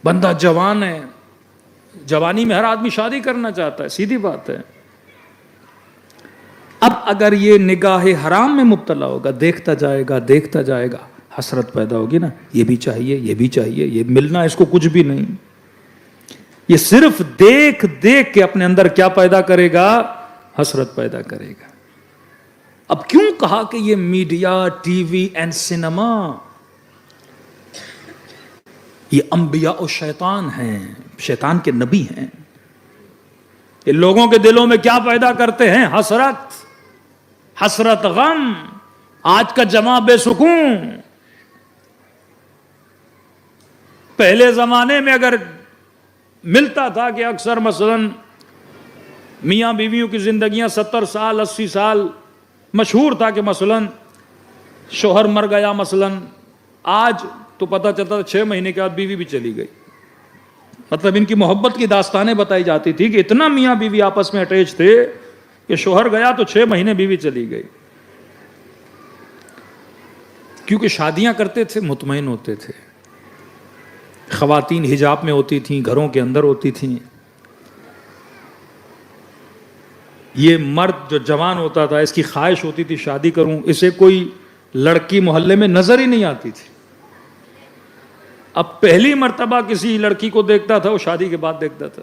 بندہ جوان ہے، جوانی میں ہر آدمی شادی کرنا چاہتا ہے، سیدھی بات ہے. اب اگر یہ نگاہ حرام میں مبتلا ہوگا، دیکھتا جائے گا دیکھتا جائے گا، حسرت پیدا ہوگی نا، یہ بھی چاہیے یہ بھی چاہیے، یہ ملنا اس کو کچھ بھی نہیں. یہ صرف دیکھ دیکھ کے اپنے اندر کیا پیدا کرے گا؟ حسرت پیدا کرے گا. اب کیوں کہا کہ یہ media, T V and cinema یہ انبیاء و شیطان ہیں، شیطان کے نبی ہیں. یہ لوگوں کے دلوں میں کیا پیدا کرتے ہیں؟ حسرت، حسرت غم. آج کا جمع بے سکون. پہلے زمانے میں اگر ملتا تھا کہ اکثر مثلا میاں بیویوں کی زندگیاں 70 سال 80 سال، مشہور تھا کہ مثلا شوہر مر گیا مثلا، آج تو پتہ چلتا 6 مہینے کے بعد بیوی بھی چلی گئی. مطلب ان کی محبت کی داستانیں بتائی جاتی تھی کہ اتنا میاں بیوی آپس میں اٹیچ تھے کہ شوہر گیا تو 6 مہینے بیوی چلی گئی. کیونکہ شادیاں کرتے تھے، مطمئن ہوتے تھے. خواتین حجاب میں ہوتی تھیں، گھروں کے اندر ہوتی تھیں. یہ مرد جو جوان ہوتا تھا اس کی خواہش ہوتی تھی شادی کروں، اسے کوئی لڑکی محلے میں نظر ہی نہیں آتی تھی. اب پہلی مرتبہ کسی لڑکی کو دیکھتا تھا وہ شادی کے بعد دیکھتا تھا.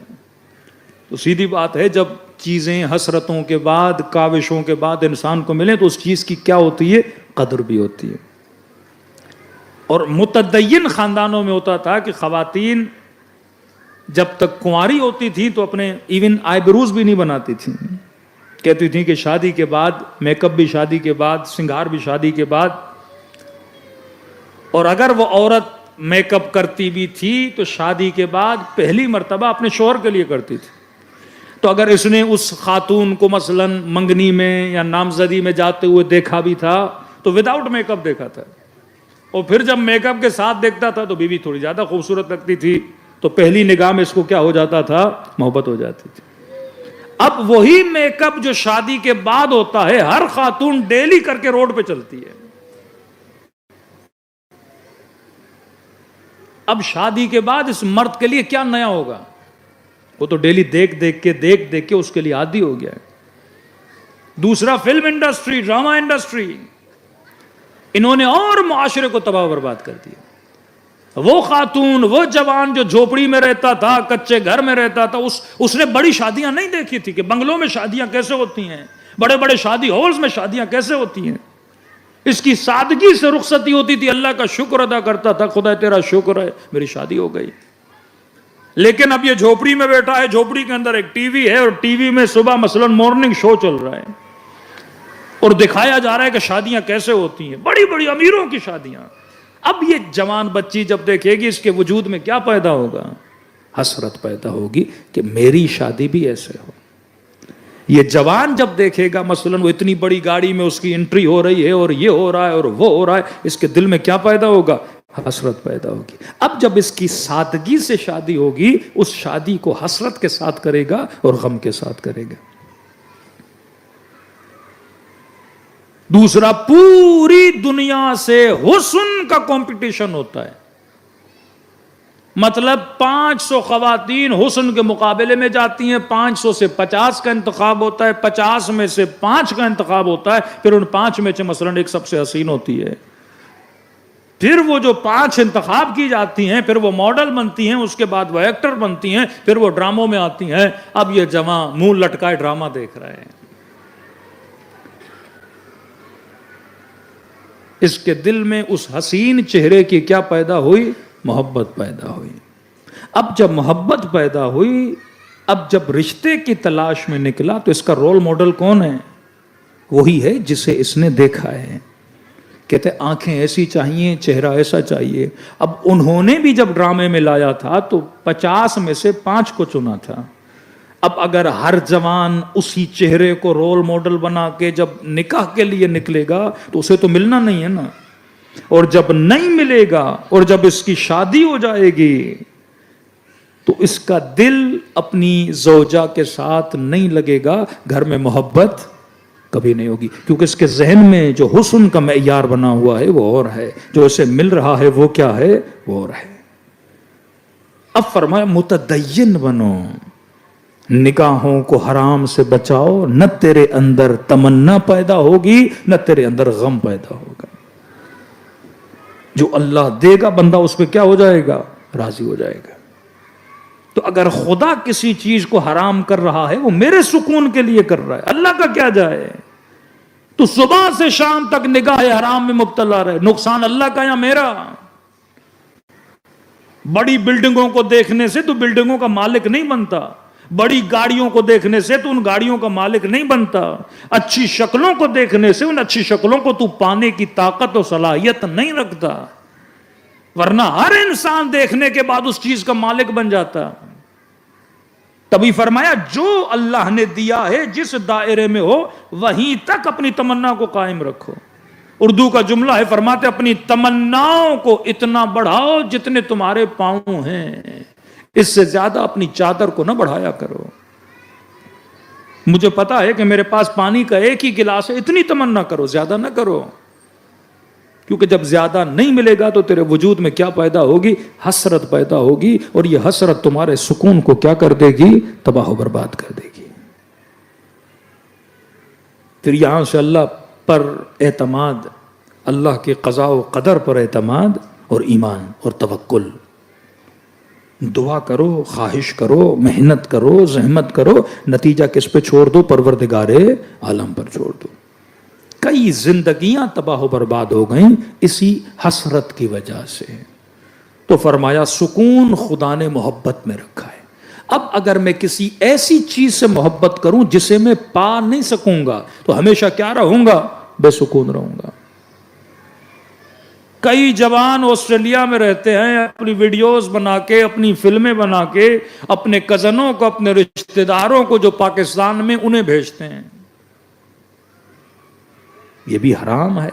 تو سیدھی بات ہے، جب چیزیں حسرتوں کے بعد، کاوشوں کے بعد انسان کو ملیں تو اس چیز کی کیا ہوتی ہے؟ قدر بھی ہوتی ہے. اور متدین خاندانوں میں ہوتا تھا کہ خواتین جب تک کنواری ہوتی تھی تو اپنے ایون آئی بروز بھی نہیں بناتی تھیں. کہتی تھیں کہ شادی کے بعد میک اپ بھی شادی کے بعد، سنگار بھی شادی کے بعد. اور اگر وہ عورت میک اپ کرتی بھی تھی تو شادی کے بعد پہلی مرتبہ اپنے شوہر کے لیے کرتی تھی. تو اگر اس نے اس خاتون کو مثلا منگنی میں یا نامزدی میں جاتے ہوئے دیکھا بھی تھا تو وداؤٹ میک اپ دیکھا تھا، اور پھر جب میک اپ کے ساتھ دیکھتا تھا تو بیوی تھوڑی زیادہ خوبصورت لگتی تھی، تو پہلی نگاہ میں اس کو کیا ہو جاتا تھا؟ محبت ہو جاتی تھی. اب وہی میک اپ جو شادی کے بعد ہوتا ہے ہر خاتون ڈیلی کر کے روڈ پہ چلتی ہے. اب شادی کے بعد اس مرد کے لیے کیا نیا ہوگا؟ وہ تو ڈیلی دیکھ دیکھ کے اس کے لیے عادی ہو گیا ہے. دوسرا، فلم انڈسٹری، ڈرامہ انڈسٹری، انہوں نے اور معاشرے کو تباہ و برباد کر دیا. وہ خاتون، وہ جوان جو جھوپڑی میں رہتا تھا، کچے گھر میں رہتا تھا، اس نے بڑی شادیاں نہیں دیکھی تھی کہ بنگلوں میں شادیاں کیسے ہوتی ہیں، بڑے بڑے شادی ہالز میں شادیاں کیسے ہوتی ہیں. اس کی سادگی سے رخصتی ہوتی تھی، اللہ کا شکر ادا کرتا تھا، خدا تیرا شکر ہے میری شادی ہو گئی. لیکن اب یہ جھوپڑی میں بیٹھا ہے، جھوپڑی کے اندر ایک ٹی وی ہے اور ٹی وی میں صبح مثلا مارننگ شو چل رہا ہے اور دکھایا جا رہا ہے کہ شادیاں کیسے ہوتی ہیں، بڑی بڑی امیروں کی شادیاں. اب یہ جوان بچی جب دیکھے گی اس کے وجود میں کیا پیدا ہوگا؟ حسرت پیدا ہوگی کہ میری شادی بھی ایسے ہو. یہ جوان جب دیکھے گا مثلا وہ اتنی بڑی گاڑی میں اس کی انٹری ہو رہی ہے اور یہ ہو رہا ہے اور وہ ہو رہا ہے، اس کے دل میں کیا پیدا ہوگا؟ حسرت پیدا ہوگی. اب جب اس کی سادگی سے شادی ہوگی، اس شادی کو حسرت کے ساتھ کرے گا اور غم کے ساتھ کرے گا. دوسرا، پوری دنیا سے حسن کا کمپٹیشن ہوتا ہے. مطلب 500 خواتین حسن کے مقابلے میں جاتی ہیں، 500 سے 50 کا انتخاب ہوتا ہے، 50 میں سے 5 کا انتخاب ہوتا ہے، پھر ان 5 میں سے مثلا ایک سب سے حسین ہوتی ہے. پھر وہ جو 5 انتخاب کی جاتی ہیں، پھر وہ ماڈل بنتی ہیں، اس کے بعد وہ ایکٹر بنتی ہیں، پھر وہ ڈراموں میں آتی ہیں. اب یہ جمع منہ لٹکائے ڈرامہ دیکھ رہے ہیں. اس کے دل میں اس حسین چہرے کی کیا پیدا ہوئی؟ محبت پیدا ہوئی. اب جب محبت پیدا ہوئی، اب جب رشتے کی تلاش میں نکلا تو اس کا رول ماڈل کون ہے؟ وہی ہے جسے اس نے دیکھا ہے. کہتے آنکھیں ایسی چاہیے، چہرہ ایسا چاہیے. اب انہوں نے بھی جب ڈرامے میں لایا تھا تو 50 میں سے 5 کو چنا تھا. اب اگر ہر جوان اسی چہرے کو رول ماڈل بنا کے جب نکاح کے لیے نکلے گا تو اسے تو ملنا نہیں ہے نا. اور جب نہیں ملے گا اور جب اس کی شادی ہو جائے گی تو اس کا دل اپنی زوجہ کے ساتھ نہیں لگے گا، گھر میں محبت کبھی نہیں ہوگی. کیونکہ اس کے ذہن میں جو حسن کا معیار بنا ہوا ہے وہ اور ہے، جو اسے مل رہا ہے وہ کیا ہے؟ وہ اور ہے. اب فرمایا متدین بنو، نگاہوں کو حرام سے بچاؤ، نہ تیرے اندر تمنا پیدا ہوگی نہ تیرے اندر غم پیدا ہوگا. جو اللہ دے گا بندہ اس پہ کیا ہو جائے گا؟ راضی ہو جائے گا. تو اگر خدا کسی چیز کو حرام کر رہا ہے وہ میرے سکون کے لیے کر رہا ہے، اللہ کا کیا جائے. تو صبح سے شام تک نگاہ حرام میں مبتلا رہے، نقصان اللہ کا یا میرا؟ بڑی بلڈنگوں کو دیکھنے سے تو بلڈنگوں کا مالک نہیں بنتا، بڑی گاڑیوں کو دیکھنے سے تو ان گاڑیوں کا مالک نہیں بنتا، اچھی شکلوں کو دیکھنے سے ان اچھی شکلوں کو تو پانے کی طاقت و صلاحیت نہیں رکھتا، ورنہ ہر انسان دیکھنے کے بعد اس چیز کا مالک بن جاتا. تبھی فرمایا جو اللہ نے دیا ہے جس دائرے میں ہو وہیں تک اپنی تمنا کو قائم رکھو. اردو کا جملہ ہے، فرماتے اپنی تمناؤں کو اتنا بڑھاؤ جتنے تمہارے پاؤں ہیں، اس سے زیادہ اپنی چادر کو نہ بڑھایا کرو. مجھے پتا ہے کہ میرے پاس پانی کا ایک ہی گلاس ہے، اتنی تمنا کرو، زیادہ نہ کرو. کیونکہ جب زیادہ نہیں ملے گا تو تیرے وجود میں کیا پیدا ہوگی؟ حسرت پیدا ہوگی، اور یہ حسرت تمہارے سکون کو کیا کر دے گی؟ تباہ و برباد کر دے گی. پھر یہاں سے اللہ پر اعتماد، اللہ کے قضاء و قدر پر اعتماد اور ایمان اور توکل. دعا کرو، خواہش کرو، محنت کرو، زحمت کرو، نتیجہ کس پہ چھوڑ دو؟ پروردگار عالم پر چھوڑ دو. کئی زندگیاں تباہ و برباد ہو گئیں اسی حسرت کی وجہ سے. تو فرمایا سکون خدا نے محبت میں رکھا ہے. اب اگر میں کسی ایسی چیز سے محبت کروں جسے میں پا نہیں سکوں گا تو ہمیشہ کیا رہوں گا؟ بے سکون رہوں گا. کئی جوان آسٹریلیا میں رہتے ہیں، اپنی ویڈیوز بنا کے، اپنی فلمیں بنا کے اپنے کزنوں کو، اپنے رشتہ داروں کو جو پاکستان میں، انہیں بھیجتے ہیں. یہ بھی حرام ہے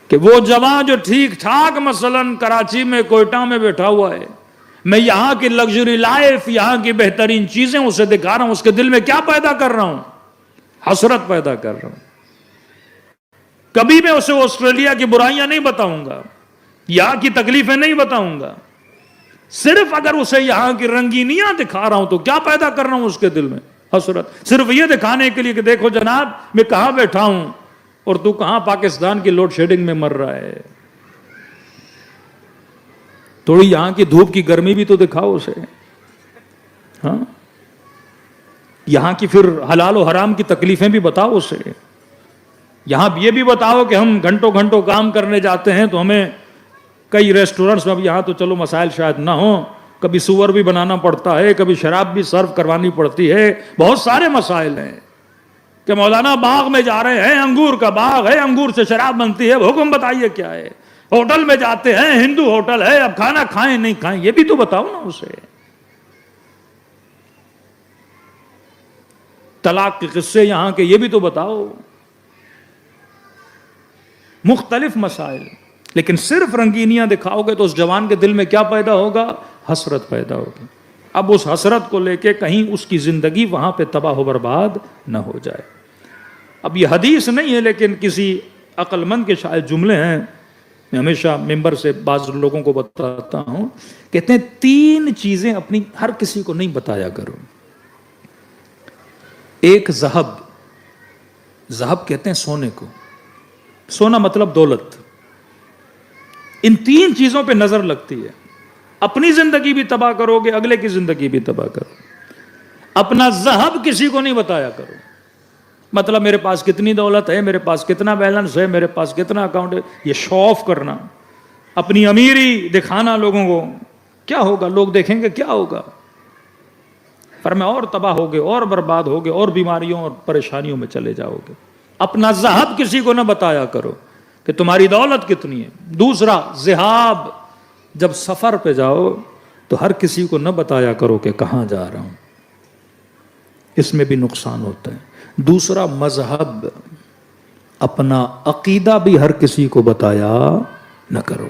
کہ وہ جوان جو ٹھیک ٹھاک مثلا کراچی میں، کوئٹہ میں بیٹھا ہوا ہے، میں یہاں کی لگژری لائف، یہاں کی بہترین چیزیں اسے دکھا رہا ہوں، اس کے دل میں کیا پیدا کر رہا ہوں؟ حسرت پیدا کر رہا ہوں. کبھی میں اسے آسٹریلیا کی برائیاں نہیں بتاؤں گا، یہاں کی تکلیفیں نہیں بتاؤں گا. صرف اگر اسے یہاں کی رنگینیاں دکھا رہا ہوں تو کیا پیدا کر رہا ہوں اس کے دل میں؟ حسرت. صرف یہ دکھانے کے لیے کہ دیکھو جناب میں کہاں بیٹھا ہوں اور تو کہاں پاکستان کی لوڈ شیڈنگ میں مر رہا ہے. تھوڑی یہاں کی دھوپ کی گرمی بھی تو دکھاؤ اسے. ہاں، یہاں کی پھر حلال و حرام کی تکلیفیں بھی بتاؤ اسے. یہاں یہ بھی بتاؤ کہ ہم گھنٹوں گھنٹوں کام کرنے جاتے ہیں تو ہمیں کئی ریسٹورنٹس میں، اب یہاں تو چلو مسائل شاید نہ ہوں، کبھی سور بھی بنانا پڑتا ہے، کبھی شراب بھی سرو کروانی پڑتی ہے، بہت سارے مسائل ہیں کہ مولانا باغ میں جا رہے ہیں، انگور کا باغ ہے، انگور سے شراب بنتی ہے، حکم بتائیے کیا ہے. ہوٹل میں جاتے ہیں، ہندو ہوٹل ہے، اب کھانا کھائیں نہیں کھائیں، یہ بھی تو بتاؤ نا اسے. طلاق کے قصے یہاں کے یہ بھی تو بتاؤ. مختلف مسائل. لیکن صرف رنگینیاں دکھاؤ گے تو اس جوان کے دل میں کیا پیدا ہوگا؟ حسرت پیدا ہوگی. اب اس حسرت کو لے کے کہیں اس کی زندگی وہاں پہ تباہ و برباد نہ ہو جائے. اب یہ حدیث نہیں ہے لیکن کسی عقل مند کے شاید جملے ہیں، میں ہمیشہ ممبر سے بعض لوگوں کو بتاتا ہوں، کہتے ہیں 3 چیزیں اپنی ہر کسی کو نہیں بتایا کرو. ایک ذہب کہتے ہیں سونے کو، سونا مطلب دولت. ان 3 چیزوں پہ نظر لگتی ہے. اپنی زندگی بھی تباہ کرو گے، اگلے کی زندگی بھی تباہ کرو. اپنا ذہب کسی کو نہیں بتایا کرو، مطلب میرے پاس کتنی دولت ہے، میرے پاس کتنا بیلنس ہے، میرے پاس کتنا اکاؤنٹ ہے، یہ شو آف کرنا، اپنی امیری دکھانا لوگوں کو. کیا ہوگا؟ لوگ دیکھیں گے کیا ہوگا؟ فرمایا اور تباہ ہوگے، اور برباد ہوگے، اور بیماریوں اور پریشانیوں میں چلے جاؤ گے. اپنا ذہب کسی کو نہ بتایا کرو کہ تمہاری دولت کتنی ہے. دوسرا ذہاب، جب سفر پہ جاؤ تو ہر کسی کو نہ بتایا کرو کہ کہاں جا رہا ہوں، اس میں بھی نقصان ہوتا ہے. دوسرا مذہب، اپنا عقیدہ بھی ہر کسی کو بتایا نہ کرو.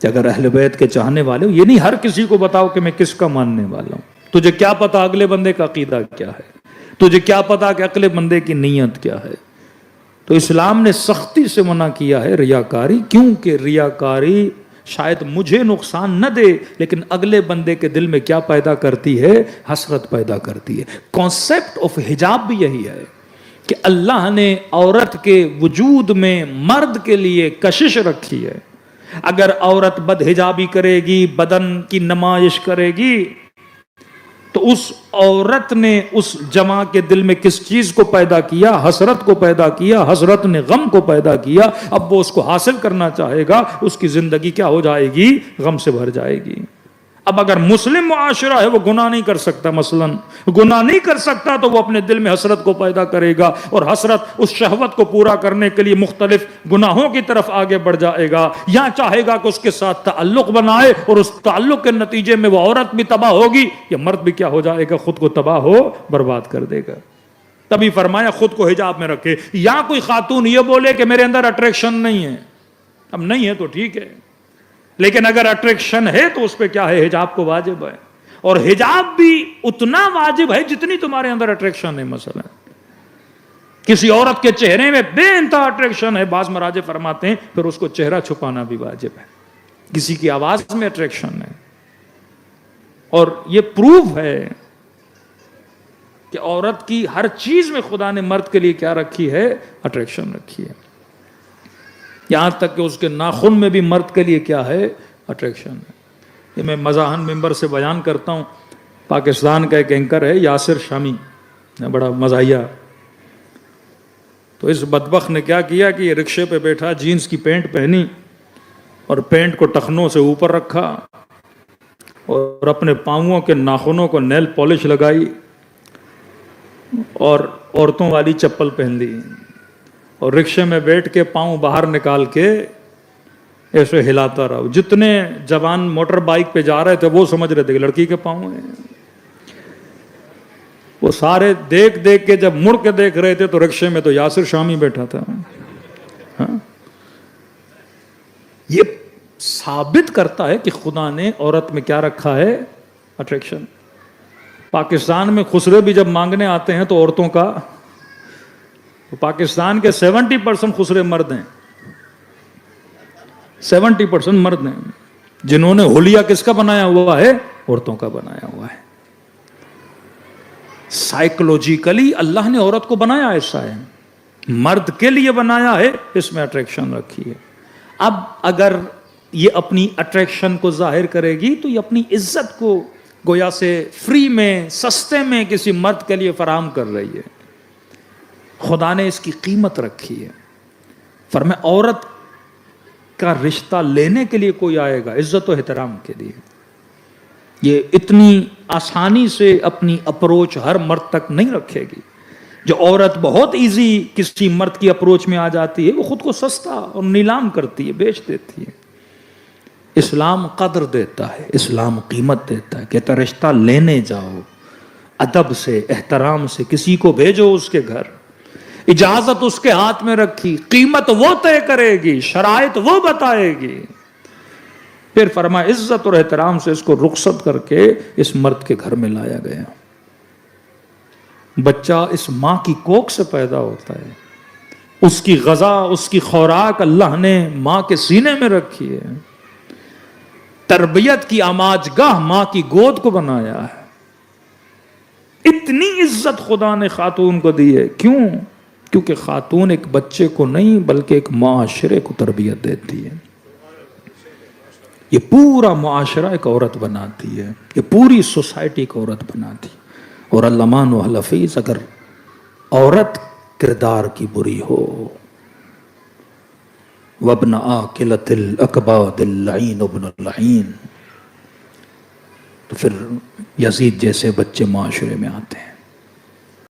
کہ اگر اہل بیت کے چاہنے والے ہو، یہ نہیں ہر کسی کو بتاؤ کہ میں کس کا ماننے والا ہوں. تجھے کیا پتا اگلے بندے کا عقیدہ کیا ہے، تجھے کیا پتا کہ اگلے بندے کی نیت کیا ہے. تو اسلام نے سختی سے منع کیا ہے ریاکاری، کیونکہ ریاکاری شاید مجھے نقصان نہ دے لیکن اگلے بندے کے دل میں کیا پیدا کرتی ہے؟ حسرت پیدا کرتی ہے. کانسیپٹ آف حجاب بھی یہی ہے کہ اللہ نے عورت کے وجود میں مرد کے لیے کشش رکھی ہے. اگر عورت بدحجابی کرے گی، بدن کی نمائش کرے گی، تو اس عورت نے اس جماع کے دل میں کس چیز کو پیدا کیا؟ حسرت کو پیدا کیا. حسرت نے غم کو پیدا کیا. اب وہ اس کو حاصل کرنا چاہے گا، اس کی زندگی کیا ہو جائے گی؟ غم سے بھر جائے گی. اب اگر مسلم معاشرہ ہے وہ گناہ نہیں کر سکتا، مثلا گناہ نہیں کر سکتا، تو وہ اپنے دل میں حسرت کو پیدا کرے گا اور حسرت اس شہوت کو پورا کرنے کے لیے مختلف گناہوں کی طرف آگے بڑھ جائے گا، یا چاہے گا کہ اس کے ساتھ تعلق بنائے اور اس تعلق کے نتیجے میں وہ عورت بھی تباہ ہوگی یا مرد بھی کیا ہو جائے گا؟ خود کو تباہ ہو برباد کر دے گا. تبھی فرمایا خود کو حجاب میں رکھے. یا کوئی خاتون یہ بولے کہ میرے اندر اٹریکشن نہیں ہے، اب نہیں ہے تو ٹھیک ہے، لیکن اگر اٹریکشن ہے تو اس پہ کیا ہے؟ حجاب کو واجب ہے. اور حجاب بھی اتنا واجب ہے جتنی تمہارے اندر اٹریکشن ہے. مثلا کسی عورت کے چہرے میں بے انتہا اٹریکشن ہے، بعض مراجع فرماتے ہیں پھر اس کو چہرہ چھپانا بھی واجب ہے. کسی کی آواز میں اٹریکشن ہے، اور یہ پروف ہے کہ عورت کی ہر چیز میں خدا نے مرد کے لیے کیا رکھی ہے؟ اٹریکشن رکھی ہے. یہاں تک کہ اس کے ناخن میں بھی مرد کے لیے کیا ہے؟ اٹریکشن ہے. یہ میں مزاحن ممبر سے بیان کرتا ہوں. پاکستان کا ایک اینکر ہے یاسر شامی، بڑا مزاحیہ. تو اس بدبخت نے کیا کیا کہ یہ رکشے پہ بیٹھا، جینز کی پینٹ پہنی اور پینٹ کو ٹخنوں سے اوپر رکھا اور اپنے پاؤں کے ناخنوں کو نیل پالش لگائی اور عورتوں والی چپل پہن لی اور رکشے میں بیٹھ کے پاؤں باہر نکال کے ایسے ہلاتا رہا. جتنے جوان موٹر بائک پہ جا رہے تھے وہ سمجھ رہے تھے کہ لڑکی کے پاؤں ہیں. وہ سارے دیکھ دیکھ کے جب مڑ کے دیکھ رہے تھے تو رکشے میں تو یاسر شامی بیٹھا تھا. یہ ثابت کرتا ہے کہ خدا نے عورت میں کیا رکھا ہے؟ اٹریکشن. پاکستان میں خسرے بھی جب مانگنے آتے ہیں تو عورتوں کا، پاکستان کے 70% خسرے مرد ہیں. 70% مرد ہیں جنہوں نے حلیہ کس کا بنایا ہوا ہے؟ عورتوں کا بنایا ہوا ہے. سائیکولوجیکلی اللہ نے عورت کو بنایا ایسا ہے، مرد کے لیے بنایا ہے، اس میں اٹریکشن رکھی ہے. اب اگر یہ اپنی اٹریکشن کو ظاہر کرے گی تو یہ اپنی عزت کو گویا سے فری میں، سستے میں کسی مرد کے لیے فراہم کر رہی ہے. خدا نے اس کی قیمت رکھی ہے. فرمایا عورت کا رشتہ لینے کے لیے کوئی آئے گا عزت و احترام کے لیے، یہ اتنی آسانی سے اپنی اپروچ ہر مرد تک نہیں رکھے گی. جو عورت بہت ایزی کسی مرد کی اپروچ میں آ جاتی ہے وہ خود کو سستا اور نیلام کرتی ہے، بیچ دیتی ہے. اسلام قدر دیتا ہے، اسلام قیمت دیتا ہے. کہتا رشتہ لینے جاؤ، ادب سے، احترام سے، کسی کو بھیجو اس کے گھر، اجازت اس کے ہاتھ میں رکھی، قیمت وہ طے کرے گی، شرائط وہ بتائے گی. پھر فرمایا عزت اور احترام سے اس کو رخصت کر کے اس مرد کے گھر میں لایا گیا. بچہ اس ماں کی کوکھ سے پیدا ہوتا ہے، اس کی غذا، اس کی خوراک اللہ نے ماں کے سینے میں رکھی ہے. تربیت کی آماج گاہ ماں کی گود کو بنایا ہے. اتنی عزت خدا نے خاتون کو دی ہے. کیوں؟ کیونکہ خاتون ایک بچے کو نہیں بلکہ ایک معاشرے کو تربیت دیتی ہے. یہ پورا معاشرہ ایک عورت بناتی ہے، یہ پوری سوسائٹی ایک عورت بناتی ہے. اور علمان و حلفیظ اگر عورت کردار کی بری ہو، وابن آکلۃ الاکباد اللعین ابن اللعین، تو پھر یزید جیسے بچے معاشرے میں آتے ہیں.